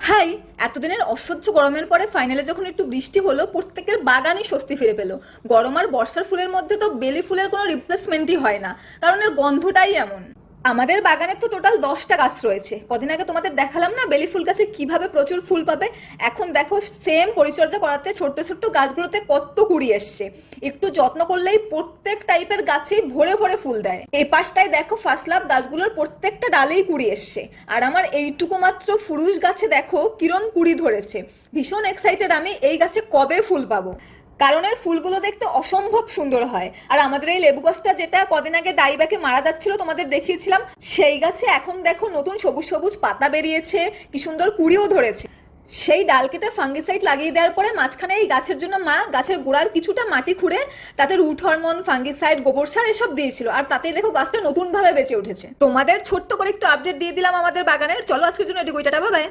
High. এতদিনের অসহ্য গরমের পরে ফাইনালে যখন একটু বৃষ্টি হলো, প্রত্যেকের বাগানই স্বস্তি ফিরে পেলো। গরম আর বর্ষার ফুলের মধ্যে তো বেলি ফুলের কোনো রিপ্লেসমেন্টই হয় না, কারণ এর গন্ধটাই এমন। আমাদের বাগানে তো টোটাল 10টা গাছ রয়েছে। কদিন আগে তোমাদের দেখালাম না বেলি ফুল গাছে কিভাবে প্রচুর ফুল পাবে। এখন দেখো সেম পরিচর্যা করাতে ছোট্ট ছোট্ট গাছগুলোতে কত কুড়ি এসছে। একটু যত্ন করলেই প্রত্যেক টাইপের গাছেই ভরে ভরে ফুল দেয়। এই পাশটায় দেখো ফার্স্ট লাভ গাছগুলোর প্রত্যেকটা ডালেই কুড়ি এসছে। আর আমার এইটুকু মাত্র ফুরুষ গাছে দেখো কিরণ কুড়ি ধরেছে। ভীষণ এক্সাইটেড আমি এই গাছে কবে ফুল পাবো, কারণ এর ফুলগুলো দেখতে অসম্ভব সুন্দর হয়। আর আমাদের এই লেবু গাছটা যেটা কদিন আগে ডাইব্যাকে মারা যাচ্ছিল তোমাদের দেখিয়েছিলাম, সেই গাছে এখন দেখো নতুন সবুজ সবুজ পাতা বেরিয়েছে, কি সুন্দর কুড়িও ধরেছে। সেই ডাল কেটে ফাঙ্গিসাইড লাগিয়ে দেওয়ার পরে মাঝখানে এই গাছের জন্য মা গাছের গোড়ার কিছুটা মাটি খুঁড়ে তাতে রুট হরমোন, ফাঙ্গিসাইড, গোবর সার এসব দিয়েছিল, আর তাতেই দেখো গাছটা নতুন ভাবে বেঁচে উঠেছে। তোমাদের ছোট্ট করে একটু আপডেট দিয়ে দিলাম আমাদের বাগানের। চলো আজকের জন্য এটুকুই, টাটা, বাই বাই।